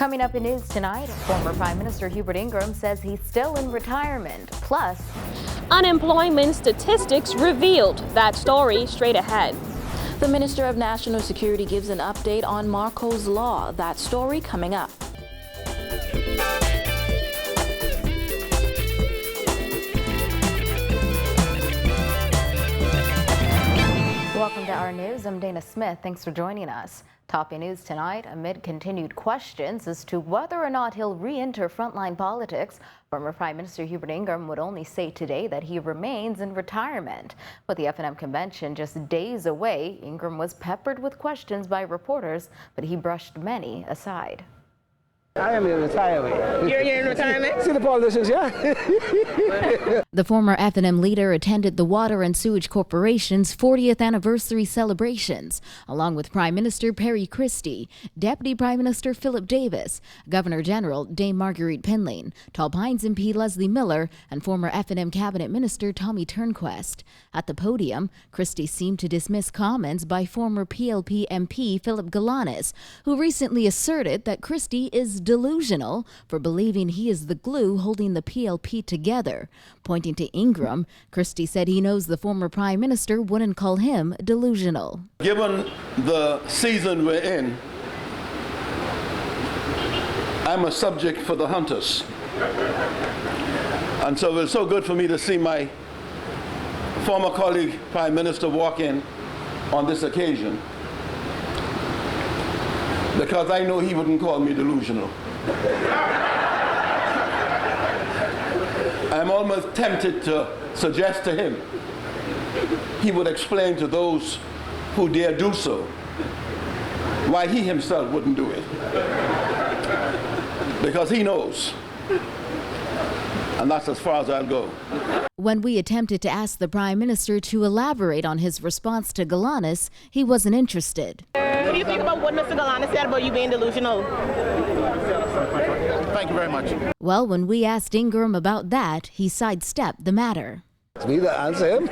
Coming up in news tonight, former Prime Minister Hubert Ingraham says he's still in retirement. Plus, unemployment statistics revealed. That story straight ahead. The Minister of National Security gives an update on Marco's Law. That story coming up. Welcome to our news. I'm Dana Smith. Thanks for joining us. Topping news tonight, amid continued questions as to whether or not he'll re-enter frontline politics, former Prime Minister Hubert Ingraham would only say today that he remains in retirement. With the FNM convention just days away, Ingraham was peppered with questions by reporters, but he brushed many aside. I am in retirement. You're in retirement? See the politicians, yeah? The former FNM leader attended the Water and Sewage Corporation's 40th anniversary celebrations, along with Prime Minister Perry Christie, Deputy Prime Minister Philip Davis, Governor General Dame Marguerite Penlane, Tall Pines MP Leslie Miller, and former FNM Cabinet Minister Tommy Turnquest. At the podium, Christie seemed to dismiss comments by former PLP MP Philip Galanis, who recently asserted that Christie is delusional for believing he is the glue holding the PLP together. Pointing to Ingraham, Christie said he knows the former Prime Minister wouldn't call him delusional. Given the season we're in, I'm a subject for the hunters. And so it's so good for me to see my former colleague, Prime Minister, walk in on this occasion, because I know he wouldn't call me delusional. I'm almost tempted to suggest to him he would explain to those who dare do so why he himself wouldn't do it. Because he knows. And that's as far as I'll go. When we attempted to ask the Prime Minister to elaborate on his response to Galanis, he wasn't interested. What do you think about what Mr. Galanis said about you being delusional? Thank you very much. Well, when we asked Ingraham about that, he sidestepped the matter. It's me that answer him.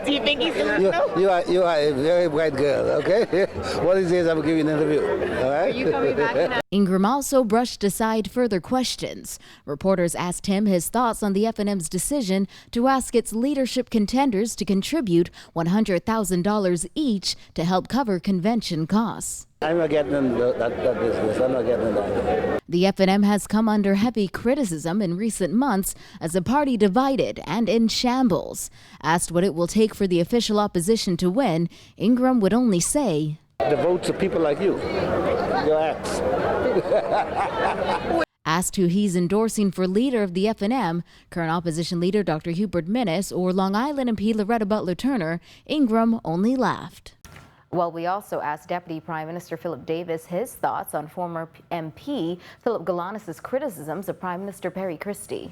Do you think he's delusional? You are a very bright girl, okay? One of these days I will give you an interview, all right? Are you coming back now? Ingraham also brushed aside further questions. Reporters asked him his thoughts on the FNM's decision to ask its leadership contenders to contribute $100,000 each to help cover convention costs. I'm not getting in that business. I'm not getting in that. The FNM has come under heavy criticism in recent months as a party divided and in shambles. Asked what it will take for the official opposition to win, Ingraham would only say, The votes of people like you, your acts. Asked who he's endorsing for leader of the FNM, current opposition leader Dr. Hubert Minnis or Long Island MP Loretta Butler Turner, Ingraham only laughed. Well, we also asked Deputy Prime Minister Philip Davis his thoughts on former MP Philip Galanis' criticisms of Prime Minister Perry Christie.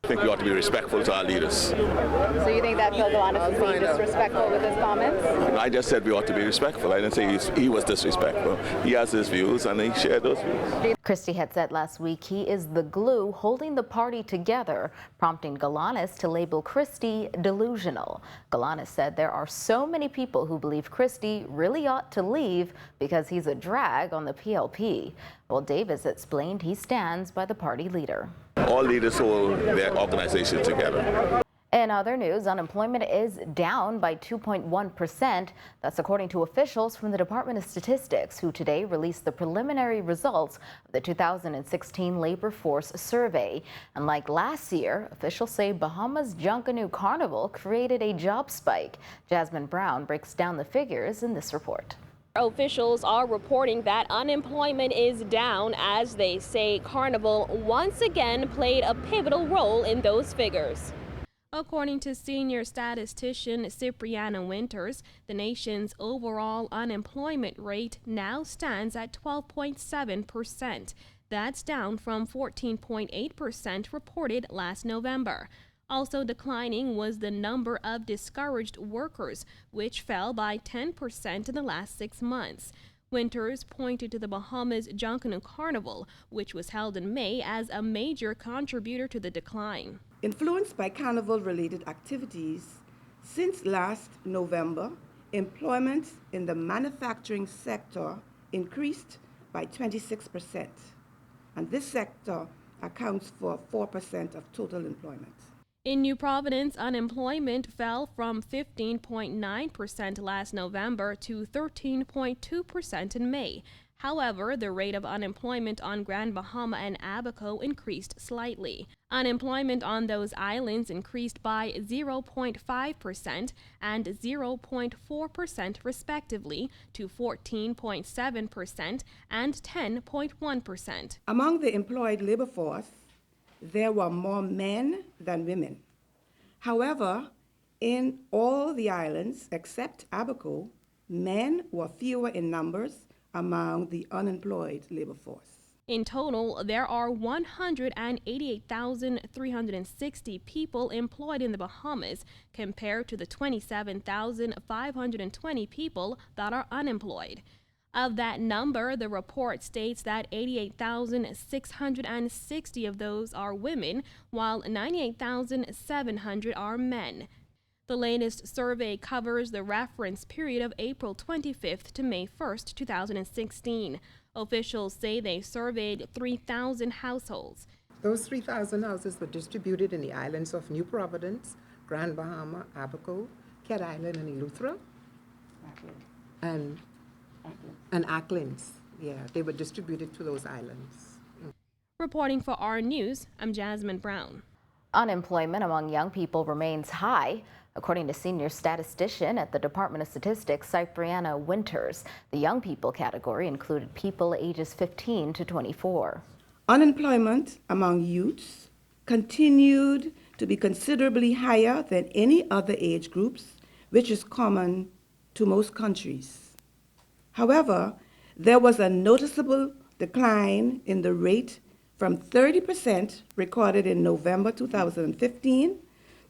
I think we ought to be respectful to our leaders. So you think that Phil Galanis is being disrespectful with his comments? I just said we ought to be respectful. I didn't say he was disrespectful. He has his views and he shared those views. Christie had said last week he is the glue holding the party together, prompting Galanis to label Christie delusional. Galanis said there are so many people who believe Christie really ought to leave because he's a drag on the PLP. Well, Davis explained he stands by the party leader. All leaders hold their organization together. In other news, unemployment is down by 2.1%. That's according to officials from the Department of Statistics, who today released the preliminary results of the 2016 labor force survey. And like last year, officials say Bahamas Junkanoo Carnival created a job spike. Jasmine Brown breaks down the figures in this report. Officials are reporting that unemployment is down as they say Carnival once again played a pivotal role in those figures. According to senior statistician Cipriana Winters, the nation's overall unemployment rate now stands at 12.7%. That's down from 14.8% reported last November. Also declining was the number of discouraged workers, which fell by 10% in the last 6 months. Winters pointed to the Bahamas Junkanoo Carnival, which was held in May, as a major contributor to the decline. Influenced by carnival-related activities, since last November, employment in the manufacturing sector increased by 26%. and this sector accounts for 4% of total employment. In New Providence, unemployment fell from 15.9% last November to 13.2% in May. However, the rate of unemployment on Grand Bahama and Abaco increased slightly. Unemployment on those islands increased by 0.5% and 0.4% respectively to 14.7% and 10.1%. Among the employed labor force, there were more men than women. However, in all the islands except Abaco, men were fewer in numbers among the unemployed labor force. In total, there are 188,360 people employed in the Bahamas compared to the 27,520 people that are unemployed. Of that number, the report states that 88,660 of those are women, while 98,700 are men. The latest survey covers the reference period of April 25th to May 1st, 2016. Officials say they surveyed 3,000 households. Those 3,000 houses were distributed in the islands of New Providence, Grand Bahama, Abaco, Cat Island, and Eleuthera, and Acklins. Yeah, they were distributed to those islands. Reporting for our News, I'm Jasmine Brown. Unemployment among young people remains high. According to senior statistician at the Department of Statistics, Cypriana Winters, the young people category included people ages 15 to 24. Unemployment among youths continued to be considerably higher than any other age groups, which is common to most countries. However, there was a noticeable decline in the rate from 30% recorded in November 2015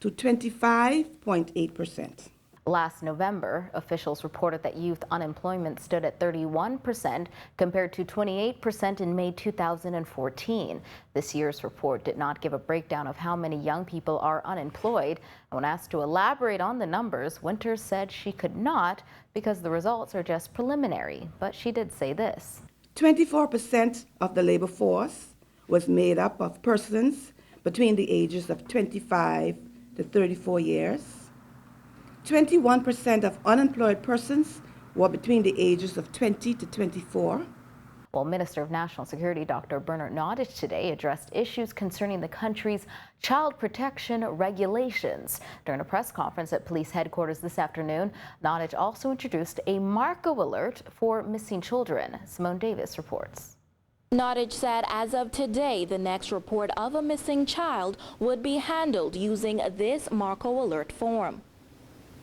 to 25.8%. Last November, officials reported that youth unemployment stood at 31% compared to 28% in May 2014. This year's report did not give a breakdown of how many young people are unemployed. When asked to elaborate on the numbers, Winters said she could not because the results are just preliminary, but she did say this. 24% of the labor force was made up of persons between the ages of 25 to 34 years. 21% of unemployed persons were between the ages of 20 to 24. Well, Minister of National Security Dr. Bernard Nottage today addressed issues concerning the country's child protection regulations. During a press conference at police headquarters this afternoon, Nottage also introduced a Marco alert for missing children. Simone Davis reports. Nottage said as of today, the next report of a missing child would be handled using this Marco alert form.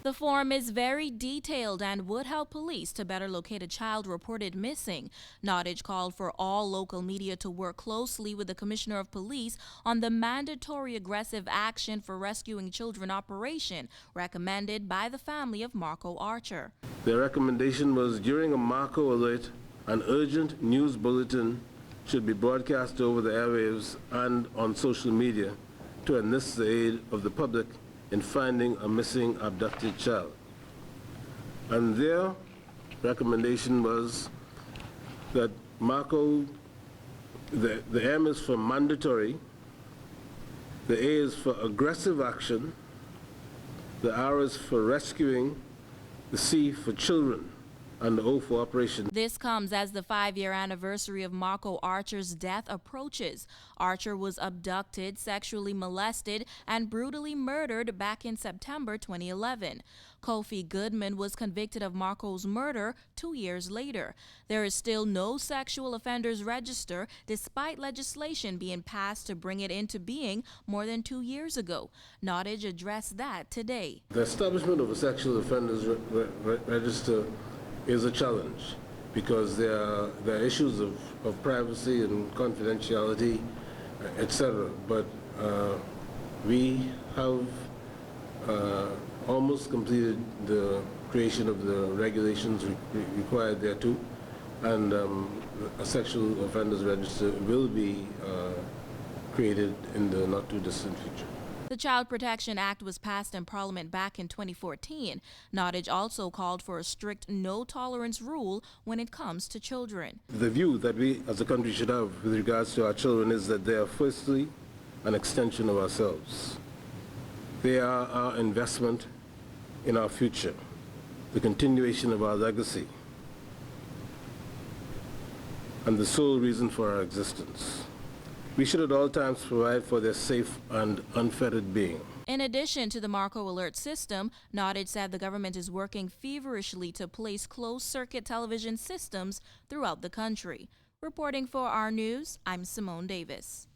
The form is very detailed and would help police to better locate a child reported missing. Nottage called for all local media to work closely with the Commissioner of Police on the mandatory aggressive action for rescuing children operation recommended by the family of Marco Archer. Their recommendation was during a Marco alert, an urgent news bulletin should be broadcast over the airwaves and on social media to enlist the aid of the public in finding a missing abducted child. And their recommendation was that Marco, the M is for mandatory, the A is for aggressive action, the R is for rescuing, the C for children, and the O for operation. This comes as the 5-year anniversary of Marco Archer's death approaches. Archer was abducted, sexually molested, and brutally murdered back in September 2011. Kofi Goodman was convicted of Marco's murder 2 years later. There is still no sexual offenders register, despite legislation being passed to bring it into being more than 2 years ago. Nottage addressed that today. The establishment of a sexual offenders register is a challenge because there are issues of privacy and confidentiality, etc. But we have almost completed the creation of the regulations required thereto, and a sexual offenders register will be created in the not too distant future. The Child Protection Act was passed in Parliament back in 2014. NOTTAGE also called for a strict no-tolerance rule when it comes to children. The view that we as a country should have with regards to our children is that they are firstly an extension of ourselves. They are our investment in our future, the continuation of our legacy, and the sole reason for our existence. We should at all times provide for their safe and unfettered being. In addition to the Marco Alert system, NOTTAGE said the government is working feverishly to place closed-circuit television systems throughout the country. Reporting for our news, I'm Simone Davis.